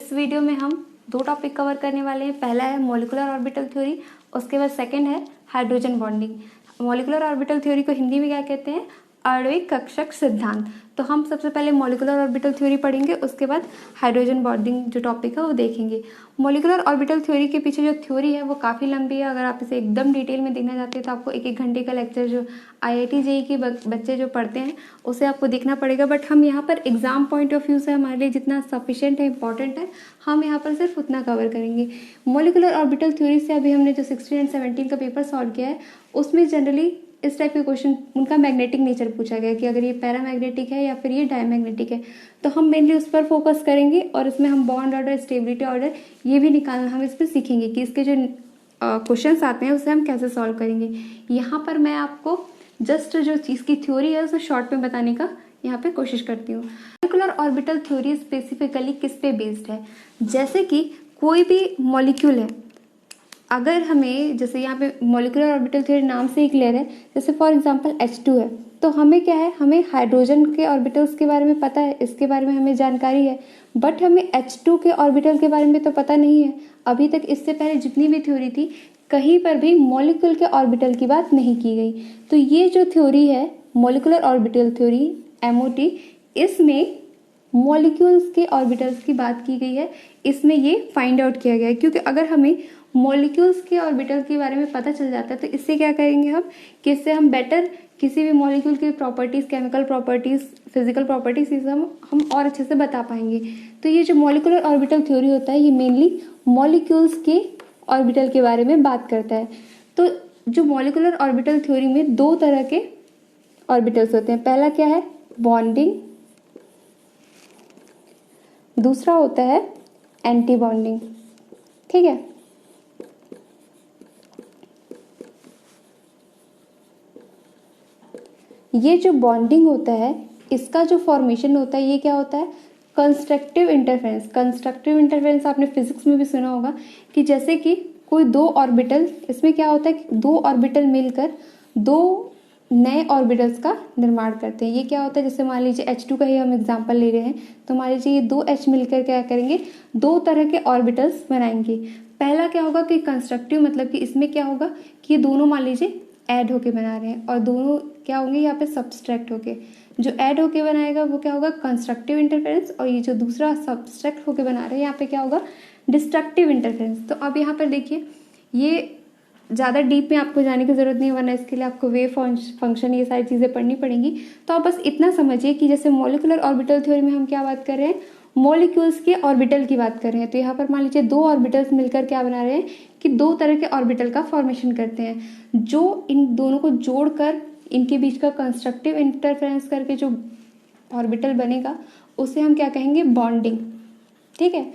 इस वीडियो में हम दो टॉपिक कवर करने वाले हैं। पहला है मॉलिक्यूलर ऑर्बिटल थ्योरी, उसके बाद सेकंड है hydrogen bonding. Molecular orbital theory को हिंदी में क्या कहते हैं? आणविक कक्षक सिद्धांत। तो हम सबसे पहले मॉलिक्यूलर ऑर्बिटल थ्योरी पढ़ेंगे, उसके बाद हाइड्रोजन बॉन्डिंग जो टॉपिक है वो देखेंगे। मॉलिक्यूलर ऑर्बिटल थ्योरी के पीछे जो थ्योरी है वो काफ़ी लंबी है। अगर आप इसे एकदम डिटेल में देखना चाहते हैं तो आपको एक घंटे का लेक्चर जो IIT JEE के बच्चे जो पढ़ते हैं उसे आपको देखना पड़ेगा। बट हम यहाँ पर एग्जाम पॉइंट ऑफ व्यू से हमारे लिए जितना सफिशिएंट है, इंपॉर्टेंट है, हम यहाँ पर सिर्फ उतना कवर करेंगे। मॉलिक्यूलर ऑर्बिटल थ्योरी से अभी हमने जो 16 एंड 17 का पेपर सॉल्व किया है उसमें जनरली इस टाइप के क्वेश्चन उनका मैग्नेटिक नेचर पूछा गया कि अगर ये पैरामैग्नेटिक है या फिर ये डायमैग्नेटिक है। तो हम मेनली उस पर फोकस करेंगे और इसमें हम बॉन्ड ऑर्डर, स्टेबिलिटी ऑर्डर ये भी निकालना हम इसमें सीखेंगे कि इसके जो क्वेश्चंस आते हैं उसे हम कैसे सॉल्व करेंगे। यहाँ पर मैं आपको जस्ट जो चीज़ की थ्योरी है उसे शॉर्ट में बताने का यहाँ पे कोशिश करती हूँ। मॉलिक्यूलर ऑर्बिटल थ्योरी स्पेसिफिकली किस पे बेस्ड है? जैसे कि कोई भी मॉलिक्यूल है, अगर हमें जैसे यहाँ पे मॉलिक्यूलर ऑर्बिटल थ्योरी नाम से ही क्लियर है, जैसे फॉर एग्जांपल H2 है, तो हमें क्या है, हमें हाइड्रोजन के ऑर्बिटल्स के बारे में पता है, इसके बारे में हमें जानकारी है, बट हमें H2 के ऑर्बिटल के बारे में तो पता नहीं है। अभी तक इससे पहले जितनी भी थ्योरी थी कहीं पर भी मॉलिक्यूल के ऑर्बिटल की बात नहीं की गई। तो ये जो थ्योरी है मॉलिक्यूलर ऑर्बिटल थ्योरी MOT, इसमें मॉलिक्यूल्स के ऑर्बिटल्स की बात की गई है। इसमें ये फाइंड आउट किया गया है, क्योंकि अगर हमें मॉलिक्यूल्स के ऑर्बिटल के बारे में पता चल जाता है तो इससे क्या करेंगे हम कि इससे हम बेटर किसी भी मॉलिक्यूल की properties, chemical properties, physical properties, इसे हम और अच्छे से बता पाएंगे। तो ये जो मॉलिक्यूलर ऑर्बिटल थ्योरी होता है ये मेनली मॉलिक्यूल्स के ऑर्बिटल के बारे में बात करता है। तो जो मॉलिक्यूलर ऑर्बिटल थ्योरी में दो तरह के ऑर्बिटल्स होते हैं। पहला क्या है? बॉन्डिंग। दूसरा होता है एंटी बॉन्डिंग। ठीक है, ये जो बॉन्डिंग होता है इसका जो फॉर्मेशन होता है ये क्या होता है? Constructive interference. कंस्ट्रक्टिव इंटरफेरेंस आपने फिजिक्स में भी सुना होगा कि जैसे कि कोई दो ऑर्बिटल, इसमें क्या होता है कि दो ऑर्बिटल मिलकर दो नए ऑर्बिटल्स का निर्माण करते हैं। ये क्या होता है? जैसे मान लीजिए H2 का ही हम एग्जांपल ले रहे हैं, तो मान लीजिए ये दो H मिलकर क्या करेंगे? दो तरह के ऑर्बिटल्स बनाएंगे। पहला क्या होगा कि कंस्ट्रक्टिव, मतलब कि इसमें क्या होगा कि ये दोनों मान लीजिए ऐड होके बना रहे हैं और दोनों क्या होंगे यहाँ पे? सब्सट्रैक्ट होके। जो ऐड होके बनाएगा वो क्या होगा? Constructive interference. और ये जो दूसरा सब्सट्रैक्ट होके बना रहे हैं यहाँ पे क्या होगा? Destructive interference. तो अब यहाँ पर देखिए, ये ज़्यादा डीप में आपको जाने की ज़रूरत नहीं है, वरना इसके लिए आपको वेव फंक्शन ये सारी चीज़ें पढ़नी पड़ेंगी। तो आप बस इतना समझिए कि जैसे मॉलिक्यूलर ऑर्बिटल थ्योरी में हम क्या बात कर रहे हैं? मॉलिक्यूल्स के ऑर्बिटल की बात कर रहे हैं। तो यहाँ पर मान लीजिए दो ऑर्बिटल्स मिलकर क्या बना रहे हैं कि दो तरह के ऑर्बिटल का फॉर्मेशन करते हैं। जो इन दोनों को जोड़कर इनके बीच का कंस्ट्रक्टिव इंटरफेरेंस करके जो ऑर्बिटल बनेगा उसे हम क्या कहेंगे? बॉन्डिंग। ठीक है।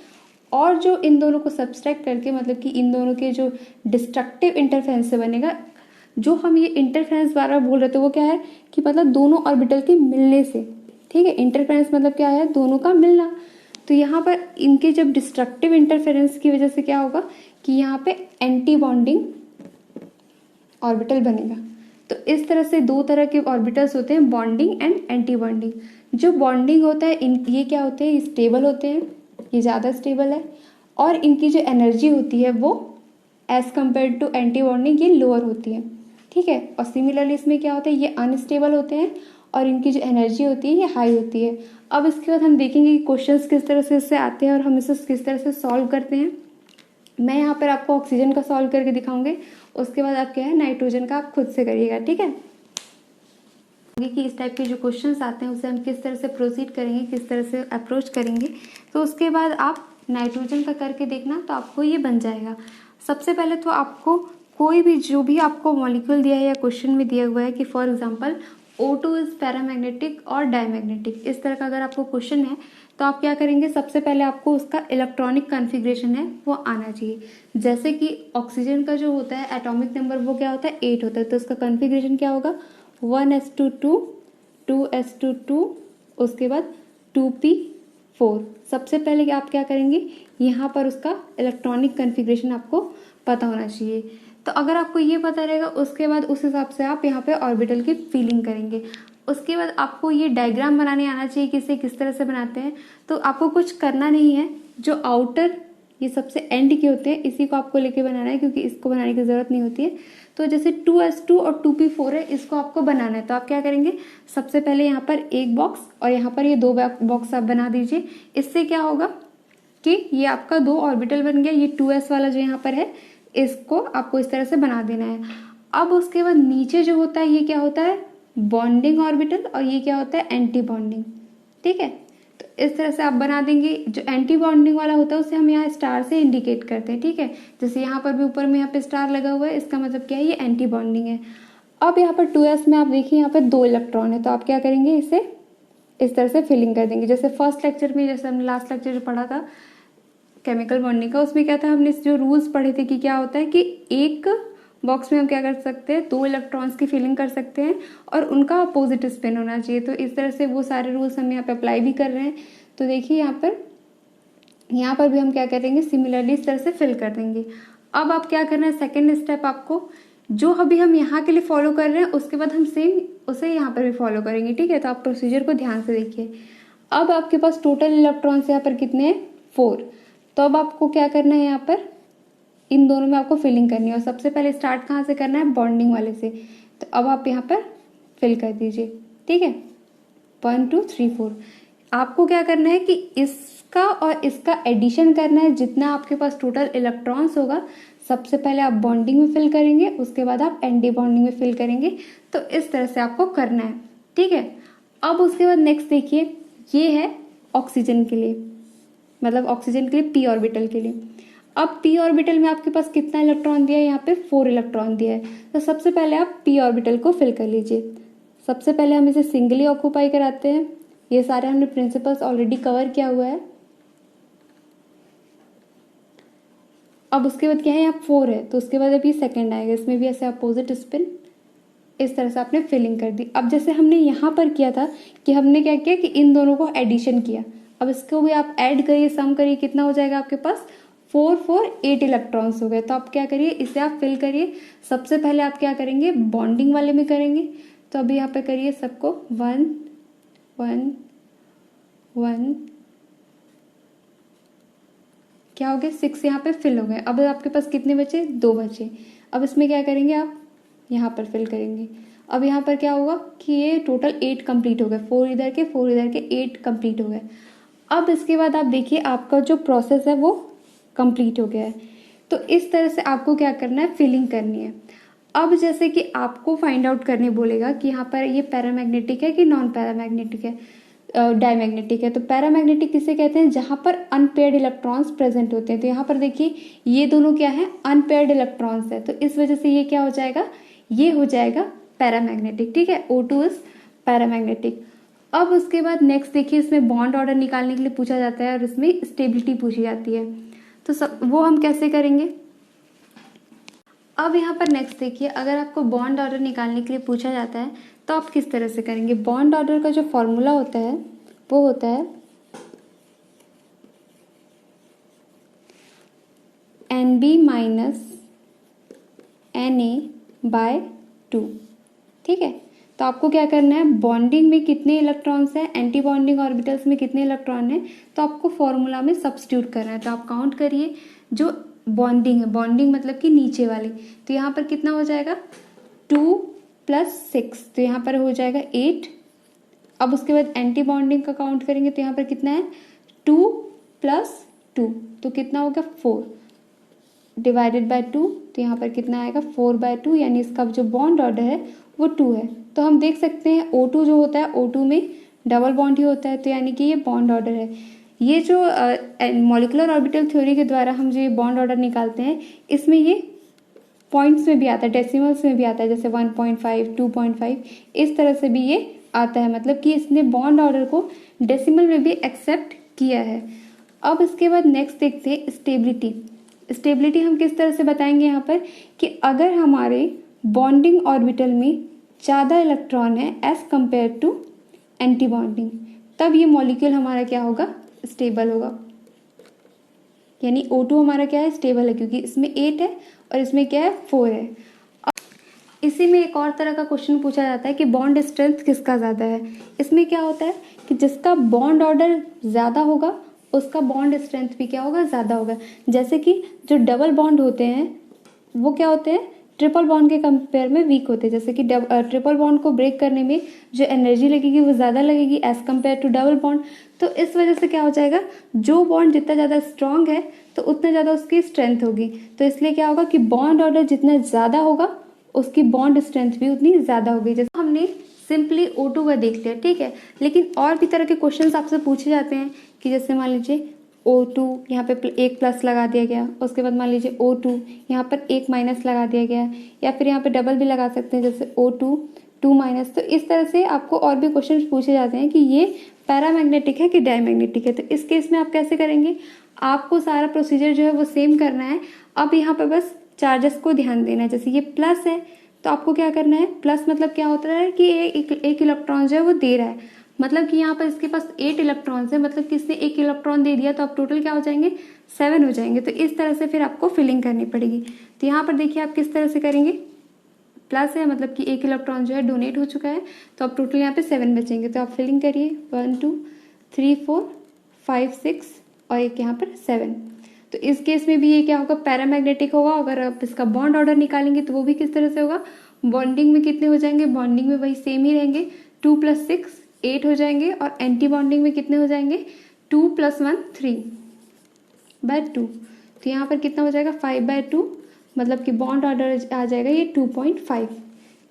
और जो इन दोनों को सब्सट्रैक्ट करके, मतलब कि इन दोनों के जो डिस्ट्रक्टिव इंटरफेरेंस से बनेगा, जो हम ये इंटरफेरेंस बार बार बोल रहे थे वो क्या है कि मतलब दोनों ऑर्बिटल के मिलने से। ठीक है, इंटरफेरेंस मतलब क्या है? दोनों का मिलना। तो यहाँ पर इनके जब डिस्ट्रक्टिव इंटरफेरेंस की वजह से क्या होगा कि यहाँ पे एंटी बॉन्डिंग ऑर्बिटल बनेगा। तो इस तरह से दो तरह के ऑर्बिटल्स होते हैं, बॉन्डिंग एंड एंटी बॉन्डिंग। जो बॉन्डिंग होता है ये क्या होते हैं? स्टेबल होते हैं, ये ज़्यादा स्टेबल है, और इनकी जो एनर्जी होती है वो as compare to anti bonding ये लोअर होती है। ठीक है, और सिमिलरली इसमें क्या होता है? ये अनस्टेबल होते हैं और इनकी जो एनर्जी होती है ये हाई होती है। अब इसके बाद हम देखेंगे कि क्वेश्चंस किस तरह से इससे आते हैं और हम इसे किस तरह से सॉल्व करते हैं। मैं यहाँ पर आपको ऑक्सीजन का सॉल्व करके दिखाऊंगी, उसके बाद आप क्या है नाइट्रोजन का आप खुद से करिएगा। ठीक है, कि इस टाइप के जो क्वेश्चंस आते हैं उसे हम किस तरह से प्रोसीड करेंगे, किस तरह से अप्रोच करेंगे। तो उसके बाद आप नाइट्रोजन का करके देखना, तो आपको ये बन जाएगा। सबसे पहले तो आपको कोई भी जो भी आपको मॉलिक्यूल दिया है या क्वेश्चन में दिया हुआ है कि for example O2 is paramagnetic और डायमैग्नेटिक, इस तरह का अगर आपको क्वेश्चन है तो आप क्या करेंगे? सबसे पहले आपको उसका इलेक्ट्रॉनिक कॉन्फ़िगरेशन है वो आना चाहिए। जैसे कि ऑक्सीजन का जो होता है एटॉमिक नंबर वो क्या होता है? 8 होता है। तो उसका कॉन्फ़िगरेशन क्या होगा? 1s22 2s22, उसके बाद 2p4। सबसे पहले आप क्या करेंगे? यहाँ पर उसका इलेक्ट्रॉनिक कॉन्फ़िगरेशन आपको पता होना चाहिए। तो अगर आपको ये पता रहेगा उसके बाद उस हिसाब से आप यहाँ पे ऑर्बिटल की फीलिंग करेंगे। उसके बाद आपको ये डायग्राम बनाने आना चाहिए कि इसे किस तरह से बनाते हैं। तो आपको कुछ करना नहीं है, जो आउटर ये सबसे एंड के होते हैं इसी को आपको लेके बनाना है, क्योंकि इसको बनाने की ज़रूरत नहीं होती है। तो जैसे 2s2 और 2p4 है, इसको आपको बनाना है। तो आप क्या करेंगे, सबसे पहले यहाँ पर एक बॉक्स और यहाँ पर ये 2 बॉक्स आप बना दीजिए। इससे क्या होगा कि ये आपका 2 ऑर्बिटल बन गया। ये 2s वाला जो यहाँ पर है इसको आपको इस तरह से बना देना है। अब उसके बाद नीचे जो होता है ये क्या होता है, बॉन्डिंग ऑर्बिटल, और ये क्या होता है, एंटी बॉन्डिंग। ठीक है, तो इस तरह से आप बना देंगे। जो एंटी बॉन्डिंग वाला होता है उसे हम यहाँ स्टार से इंडिकेट करते हैं। ठीक है, जैसे यहाँ पर भी ऊपर में यहाँ पे स्टार लगा हुआ है, इसका मतलब क्या है, ये एंटी बॉन्डिंग है। अब यहाँ पर 2s में आप देखिए यहाँ पर 2 इलेक्ट्रॉन है, तो आप क्या करेंगे, इसे इस तरह से फिलिंग कर देंगे। जैसे फर्स्ट लेक्चर में, जैसे हमने लास्ट लेक्चर जो पढ़ा था केमिकल बॉन्डिंग का, उसमें क्या था, हमने जो रूल्स पढ़े थे कि क्या होता है कि एक बॉक्स में हम क्या कर सकते हैं, 2 इलेक्ट्रॉन्स की फिलिंग कर सकते हैं और उनका अपोजिट स्पिन होना चाहिए। तो इस तरह से वो सारे रूल्स हम यहाँ पे अप्लाई भी कर रहे हैं। तो देखिए यहाँ पर भी हम क्या करेंगे, सिमिलरली इस तरह से फिल कर देंगे। अब आप क्या करना है, सेकेंड स्टेप आपको जो अभी हम यहाँ के लिए फॉलो कर रहे हैं उसके बाद हम सेम उसे यहाँ पर भी फॉलो करेंगे। ठीक है, तो आप प्रोसीजर को ध्यान से देखिए। अब आपके पास टोटल इलेक्ट्रॉन्स यहाँ पर कितने हैं, 4। तो अब आपको क्या करना है, यहाँ पर इन दोनों में आपको फिलिंग करनी है। और सबसे पहले स्टार्ट कहाँ से करना है, बॉन्डिंग वाले से। तो अब आप यहाँ पर फिल कर दीजिए। ठीक है, 1 2 3 4। आपको क्या करना है कि इसका और इसका एडिशन करना है। जितना आपके पास टोटल इलेक्ट्रॉन्स होगा सबसे पहले आप बॉन्डिंग में फिल करेंगे, उसके बाद आप एंटी बॉन्डिंग में फिल करेंगे। तो इस तरह से आपको करना है। ठीक है, अब उसके बाद नेक्स्ट देखिए, ये है ऑक्सीजन के लिए, मतलब ऑक्सीजन के लिए पी ऑर्बिटल के लिए। अब पी ऑर्बिटल में आपके पास कितना इलेक्ट्रॉन दिया है, यहाँ पे 4 इलेक्ट्रॉन दिया है। तो सबसे पहले आप पी ऑर्बिटल को फिल कर लीजिए। सबसे पहले हम इसे सिंगली ऑक्यूपाई कराते हैं। ये सारे हमने प्रिंसिपल्स ऑलरेडी कवर किया हुआ है। अब उसके बाद क्या है, यहाँ 4 है, तो उसके बाद अब ये सेकेंड आएगा, इसमें भी ऐसे अपोजिट स्पिन इस तरह से आपने फिलिंग कर दी। अब जैसे हमने यहाँ पर किया था कि हमने क्या किया कि इन दोनों को एडिशन किया। अब इसको भी आप ऐड करिए, सम करिए, कितना हो जाएगा आपके पास, 4 4 8 इलेक्ट्रॉन्स हो गए। तो आप क्या करिए, इसे आप फिल करिए। सबसे पहले आप क्या करेंगे, बॉन्डिंग वाले में करेंगे। तो अभी यहाँ पे करिए सबको 1 1 1, क्या हो गया, 6 यहाँ पे फिल हो गए। अब आपके पास कितने बचे, 2 बचे। अब इसमें क्या करेंगे, आप यहाँ पर फिल करेंगे। अब यहाँ पर क्या होगा कि ये टोटल 8 कंप्लीट हो गए, 4 इधर के 4 इधर के, 8 कंप्लीट हो गए। अब इसके बाद आप देखिए आपका जो प्रोसेस है वो कंप्लीट हो गया है। तो इस तरह से आपको क्या करना है, फिलिंग करनी है। अब जैसे कि आपको फाइंड आउट करने बोलेगा कि यहाँ पर ये पैरामैग्नेटिक है कि नॉन पैरामैग्नेटिक है, डायमैग्नेटिक है। तो पैरामैग्नेटिक किसे कहते हैं, जहाँ पर अनपेयर्ड इलेक्ट्रॉन्स प्रेजेंट होते हैं। तो यहाँ पर देखिए ये दोनों क्या है, अनपेयर्ड इलेक्ट्रॉन्स है, तो इस वजह से ये क्या हो जाएगा, ये हो जाएगा पैरामैग्नेटिक। ठीक है, O2 इज पैरामैग्नेटिक। अब उसके बाद नेक्स्ट देखिए, इसमें बॉन्ड ऑर्डर निकालने के लिए पूछा जाता है और इसमें स्टेबिलिटी पूछी जाती है। तो सब वो हम कैसे करेंगे। अब यहाँ पर नेक्स्ट देखिए, अगर आपको बॉन्ड ऑर्डर निकालने के लिए पूछा जाता है तो आप किस तरह से करेंगे। बॉन्ड ऑर्डर का जो फॉर्मूला होता है वो होता है NB माइनस Na/2। ठीक है, तो आपको क्या करना है, बॉन्डिंग में कितने इलेक्ट्रॉन्स हैं, एंटी बॉन्डिंग ऑर्बिटल्स में कितने इलेक्ट्रॉन हैं, तो आपको फॉर्मूला में सब्स्टिट्यूट करना है। तो आप काउंट करिए, जो बॉन्डिंग है, बॉन्डिंग मतलब कि नीचे वाली, तो यहाँ पर कितना हो जाएगा, 2 + 6, तो यहाँ पर हो जाएगा 8। अब उसके बाद एंटी बॉन्डिंग का काउंट करेंगे तो यहाँ पर कितना है, 2 + 2, तो कितना हो गया 4 डिवाइडेड बाय 2, तो यहाँ पर कितना आएगा 4/2, यानी इसका जो बॉन्ड ऑर्डर है वो 2 है। तो हम देख सकते हैं O2 जो होता है, O2 में डबल बॉन्ड ही होता है, तो यानी कि ये बॉन्ड ऑर्डर है। ये जो मॉलिक्यूलर ऑर्बिटल थ्योरी के द्वारा हम जो ये बॉन्ड ऑर्डर निकालते हैं, इसमें ये पॉइंट्स में भी आता है, डेसिमल्स में भी आता है, जैसे 1.5 2.5 इस तरह से भी ये आता है। मतलब कि इसने बॉन्ड ऑर्डर को डेसिमल में भी एक्सेप्ट किया है। अब इसके बाद नेक्स्ट देखते हैं स्टेबिलिटी। स्टेबिलिटी हम किस तरह से बताएंगे यहाँ पर कि अगर हमारे बॉन्डिंग ऑर्बिटल में ज़्यादा इलेक्ट्रॉन है as compare to anti bonding, तब ये मॉलिक्यूल हमारा क्या होगा, स्टेबल होगा। यानी O2 हमारा क्या है, स्टेबल है, क्योंकि इसमें 8 है और इसमें क्या है 4 है। इसी में एक और तरह का क्वेश्चन पूछा जाता है कि बॉन्ड स्ट्रेंथ किसका ज़्यादा है। इसमें क्या होता है कि जिसका बॉन्ड ऑर्डर ज़्यादा होगा उसका बॉन्ड स्ट्रेंथ भी क्या होगा, ज़्यादा होगा। जैसे कि जो डबल बॉन्ड होते हैं वो क्या होते हैं, ट्रिपल बॉन्ड के कंपेयर में वीक होते हैं। जैसे कि ट्रिपल बॉन्ड को ब्रेक करने में जो एनर्जी लगेगी वो ज़्यादा लगेगी as compare to double bond. तो इस वजह से क्या हो जाएगा, जो बॉन्ड जितना ज़्यादा स्ट्रॉन्ग है तो उतना ज़्यादा उसकी स्ट्रेंथ होगी। तो इसलिए क्या होगा कि बॉन्ड ऑर्डर जितना ज़्यादा होगा उसकी बॉन्ड स्ट्रेंथ भी उतनी ज़्यादा होगी। जैसे हमने सिंपली O2 का देख लिया, ठीक है, लेकिन और भी तरह के क्वेश्चंस आपसे पूछे जाते हैं कि जैसे मान लीजिए O2 यहाँ पे एक प्लस लगा दिया गया, उसके बाद मान लीजिए O2 यहाँ पर एक माइनस लगा दिया गया, या फिर यहाँ पे डबल भी लगा सकते हैं जैसे O2 2 माइनस। तो इस तरह से आपको और भी क्वेश्चन पूछे जाते हैं कि ये पैरामैग्नेटिक है कि डायमैग्नेटिक है। तो इस केस में आप कैसे करेंगे, आपको सारा प्रोसीजर जो है वो सेम करना है। अब यहाँ पर बस चार्जेस को ध्यान देना है। जैसे ये प्लस है तो आपको क्या करना है, प्लस मतलब क्या होता है कि एक इलेक्ट्रॉन जो है वो दे रहा है, मतलब कि यहाँ पर इसके पास 8 इलेक्ट्रॉन्स है, मतलब कि इसने एक इलेक्ट्रॉन दे दिया तो आप टोटल क्या हो जाएंगे 7 हो जाएंगे। तो इस तरह से फिर आपको फिलिंग करनी पड़ेगी। तो यहाँ पर देखिए आप किस तरह से करेंगे, प्लस है मतलब कि एक इलेक्ट्रॉन जो है डोनेट हो चुका है, तो आप टोटल यहाँ पे 7 बचेंगे। तो आप फिलिंग करिए 1 2 3 4 5 6 और एक यहाँ पर 7। तो इस केस में भी ये क्या होगा, पैरामैग्नेटिक होगा। अगर आप इसका बॉन्ड ऑर्डर निकालेंगे तो वो भी किस तरह से होगा, बॉन्डिंग में कितने हो जाएंगे, बॉन्डिंग में वही सेम ही रहेंगे, 2 + 6 8 हो जाएंगे, और एंटी बॉन्डिंग में कितने हो जाएंगे 2 + 1 3/2। तो यहाँ पर कितना हो जाएगा 5/2, मतलब कि बॉन्ड ऑर्डर आ जाएगा ये 2.5।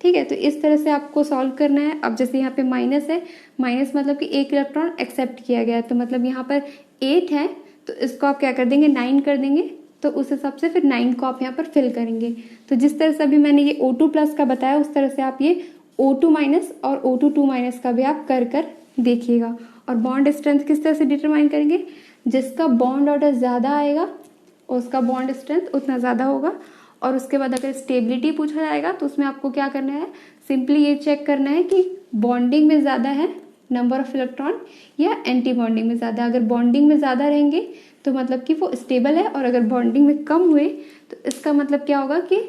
ठीक है, तो इस तरह से आपको सॉल्व करना है। अब जैसे यहाँ पे माइनस है, माइनस मतलब कि एक इलेक्ट्रॉन एक्सेप्ट किया गया है, तो मतलब यहाँ पर 8 है तो इसको आप क्या कर देंगे 9 कर देंगे। तो उस हिसाब से फिर 9 को आप यहाँ पर फिल करेंगे। तो जिस तरह से अभी मैंने ये O2+ का बताया उस तरह से आप ये O2- और O2 2- का भी आप कर देखिएगा। और बॉन्ड स्ट्रेंथ किस तरह से डिटरमाइन करेंगे, जिसका बॉन्ड ऑर्डर ज़्यादा आएगा उसका बॉन्ड स्ट्रेंथ उतना ज़्यादा होगा। और उसके बाद अगर स्टेबिलिटी पूछा जाएगा तो उसमें आपको क्या करना है, सिंपली ये चेक करना है कि बॉन्डिंग में ज़्यादा है नंबर ऑफ इलेक्ट्रॉन या एंटी बॉन्डिंग में ज़्यादा। अगर बॉन्डिंग में ज़्यादा रहेंगे तो मतलब कि वो स्टेबल है, और अगर बॉन्डिंग में कम हुए तो इसका मतलब क्या होगा कि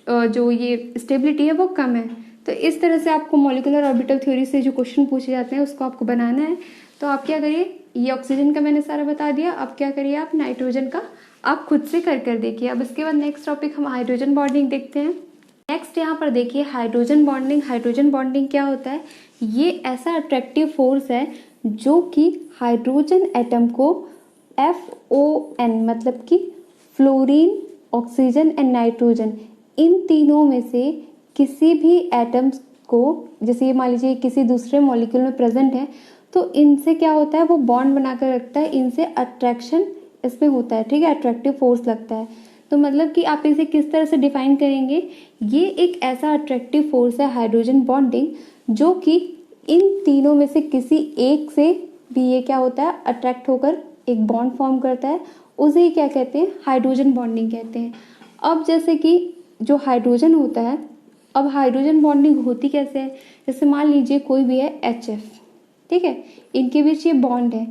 जो ये स्टेबिलिटी है वो कम है। तो इस तरह से आपको मॉलिक्यूलर ऑर्बिटल थ्योरी से जो क्वेश्चन पूछे जाते हैं उसको आपको बनाना है। तो आप क्या करिए, ये ऑक्सीजन का मैंने सारा बता दिया, अब क्या करिए आप नाइट्रोजन का आप खुद से कर देखिए। अब इसके बाद नेक्स्ट टॉपिक हम हाइड्रोजन बॉन्डिंग देखते हैं। नेक्स्ट यहाँ पर देखिए हाइड्रोजन बॉन्डिंग। हाइड्रोजन बॉन्डिंग क्या होता है, ये ऐसा अट्रैक्टिव फोर्स है जो कि हाइड्रोजन एटम को FON मतलब कि फ्लोरीन, ऑक्सीजन एंड नाइट्रोजन, इन तीनों में से किसी भी एटम्स को, जैसे ये मान लीजिए किसी दूसरे मॉलिक्यूल में प्रेजेंट है तो इनसे क्या होता है वो बॉन्ड बनाकर रखता है, इनसे अट्रैक्शन इसमें होता है। ठीक है, अट्रैक्टिव फोर्स लगता है। तो मतलब कि आप इसे किस तरह से डिफाइन करेंगे, ये एक ऐसा अट्रैक्टिव फोर्स है हाइड्रोजन बॉन्डिंग जो कि इन तीनों में से किसी एक से भी ये क्या होता है अट्रैक्ट होकर एक बॉन्ड फॉर्म करता है, उसे ही क्या कहते हैं हाइड्रोजन बॉन्डिंग कहते हैं। अब जैसे कि जो हाइड्रोजन होता है, अब हाइड्रोजन बॉन्डिंग होती कैसे है, जैसे मान लीजिए कोई भी है HF, ठीक है, इनके बीच ये बॉन्ड है।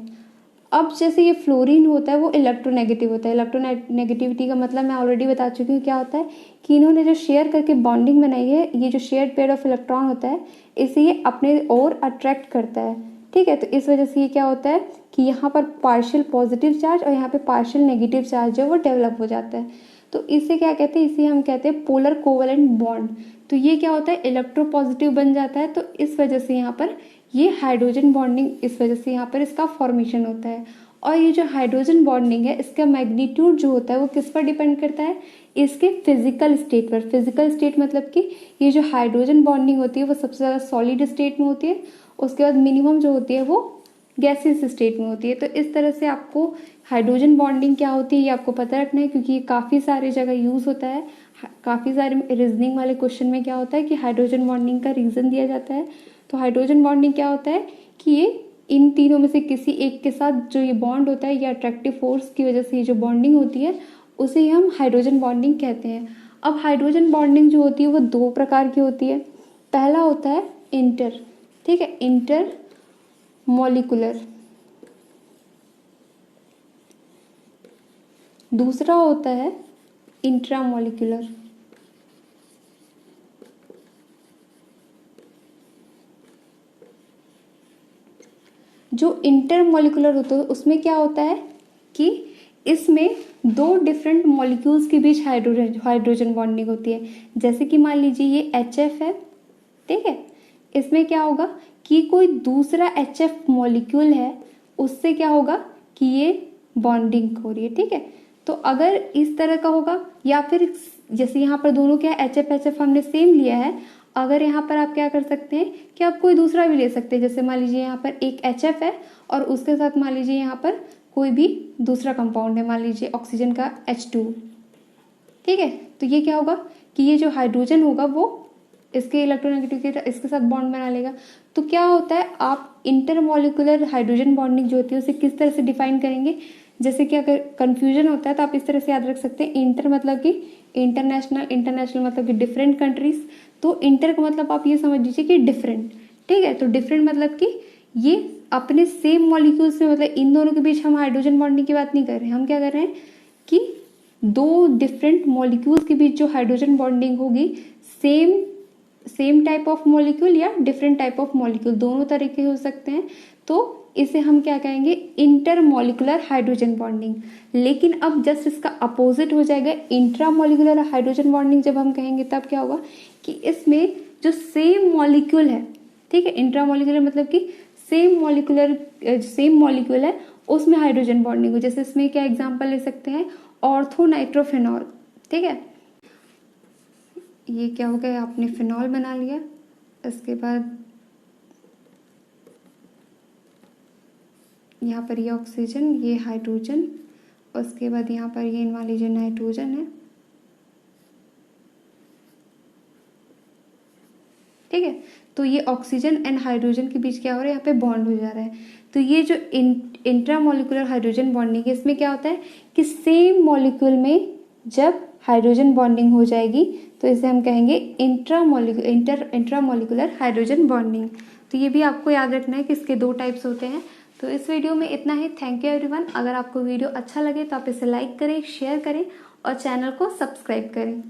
अब जैसे ये फ्लोरीन होता है वो इलेक्ट्रोनेगेटिव होता है। इलेक्ट्रोनेगेटिविटी का मतलब मैं ऑलरेडी बता चुकी हूँ क्या होता है कि इन्होंने जो शेयर करके बॉन्डिंग बनाई है, ये जो शेयर्ड पेयर ऑफ इलेक्ट्रॉन होता है इसे ये अपने ओर अट्रैक्ट करता है। ठीक है, तो इस वजह से ये क्या होता है कि यहाँ पर पार्शियल पॉजिटिव चार्ज और यहाँ पे पार्शियल नेगेटिव चार्ज जो है वो डेवलप हो जाता है। तो इसे क्या कहते हैं, इसे हम कहते हैं पोलर कोवेलेंट बॉन्ड। तो ये क्या होता है इलेक्ट्रोपॉजिटिव बन जाता है। तो इस वजह से यहाँ पर ये हाइड्रोजन बॉन्डिंग, इस वजह से यहाँ पर इसका फॉर्मेशन होता है। और ये जो हाइड्रोजन बॉन्डिंग है इसका मैग्नीट्यूड जो होता है वो किस पर डिपेंड करता है, इसके फिजिकल स्टेट पर। फिजिकल स्टेट मतलब कि ये जो हाइड्रोजन बॉन्डिंग होती है वो सबसे ज़्यादा सॉलिड स्टेट में होती है, उसके बाद मिनिमम जो होती है वो गैसियस स्टेट में होती है। तो इस तरह से आपको हाइड्रोजन बॉन्डिंग क्या होती है ये आपको पता रखना है, क्योंकि ये काफ़ी सारे जगह यूज़ होता है। काफ़ी सारे रीजनिंग वाले क्वेश्चन में क्या होता है कि हाइड्रोजन बॉन्डिंग का रीज़न दिया जाता है। तो हाइड्रोजन बॉन्डिंग क्या होता है कि ये इन तीनों में से किसी एक के साथ जो ये बॉन्ड होता है, ये अट्रैक्टिव फोर्स की वजह से ये जो बॉन्डिंग होती है उसे ही हम हाइड्रोजन बॉन्डिंग कहते हैं। अब हाइड्रोजन बॉन्डिंग जो होती है वो 2 प्रकार की होती है। पहला होता है इंटर, ठीक है, इंटर मॉलिकुलर। दूसरा होता है इंट्रामॉलिक्यूलर। इंटरमॉलिक्यूलर होता है उसमें क्या होता है कि इसमें दो डिफरेंट मॉलिक्यूल्स के बीच हाइड्रोजन बॉन्डिंग होती है। जैसे कि मान लीजिए ये HF है, ठीक है, इसमें क्या होगा कि कोई दूसरा HF मॉलिक्यूल है, उससे क्या होगा कि ये बॉन्डिंग हो रही है, ठीक है। तो अगर इस तरह का होगा, या फिर जैसे यहाँ पर दोनों क्या है HF हमने सेम लिया है, अगर यहाँ पर आप क्या कर सकते हैं कि आप कोई दूसरा भी ले सकते हैं। जैसे मान लीजिए यहाँ पर एक HF है और उसके साथ मान लीजिए यहाँ पर कोई भी दूसरा कंपाउंड है, मान लीजिए ऑक्सीजन का H2, ठीक है। तो ये क्या होगा कि ये जो हाइड्रोजन होगा वो इसके इलेक्ट्रोनेगेटिव इसके साथ बॉन्ड बना लेगा। तो क्या होता है, आप इंटरमॉलिक्यूलर हाइड्रोजन बॉन्डिंग जो होती है उसे किस तरह से डिफाइन करेंगे। जैसे कि अगर कंफ्यूजन होता है तो आप इस तरह से याद रख सकते हैं, इंटर मतलब कि इंटरनेशनल, इंटरनेशनल मतलब कि डिफरेंट कंट्रीज। तो इंटर का मतलब आप ये समझ लीजिए कि डिफरेंट, ठीक है। तो डिफरेंट मतलब कि ये अपने सेम मॉलिक्यूल्स में, मतलब इन दोनों के बीच हम हाइड्रोजन बॉन्डिंग की बात नहीं कर रहे हैं, हम क्या कर रहे हैं कि दो डिफरेंट मॉलिक्यूल्स के बीच जो हाइड्रोजन बॉन्डिंग होगी, सेम टाइप ऑफ मॉलिक्यूल या डिफरेंट टाइप ऑफ मॉलिक्यूल, दोनों तरीके हो सकते हैं। तो इसे हम क्या कहेंगे, इंटरमॉलिक्यूलर हाइड्रोजन बॉन्डिंग। लेकिन अब जस्ट इसका अपोजिट हो जाएगा, इंट्रामॉलिक्यूलर हाइड्रोजन बॉन्डिंग जब हम कहेंगे तब क्या होगा कि इसमें जो सेम मॉलिक्यूल है, ठीक है, इंट्रामॉलिक्यूलर मतलब कि सेम मॉलिक्यूल है उसमें हाइड्रोजन बॉन्डिंग हो। जैसे इसमें क्या एग्जांपल ले सकते हैं, ऑर्थोनाइट्रोफेनॉल, ठीक है। ये क्या हो गया, आपने फिनॉल बना लिया, इसके बाद यहाँ पर ये ऑक्सीजन, ये हाइड्रोजन, उसके बाद यहाँ पर ये मान लीजिए नाइट्रोजन है, ठीक है। तो ये ऑक्सीजन एंड हाइड्रोजन के बीच क्या हो रहा है, यहाँ पे बॉन्ड हो जा रहा है। तो ये जो इंट्रामॉलिक्यूलर हाइड्रोजन बॉन्डिंग है, इसमें क्या होता है कि सेम मॉलिक्यूल में जब हाइड्रोजन बॉन्डिंग हो जाएगी तो इसे हम कहेंगे इंट्रामॉलिक्यूलर हाइड्रोजन बॉन्डिंग। तो ये भी आपको याद रखना है कि इसके दो टाइप्स होते हैं। तो इस वीडियो में इतना ही। Thank you everyone. अगर आपको वीडियो अच्छा लगे तो आप इसे लाइक करें, शेयर करें और चैनल को सब्सक्राइब करें।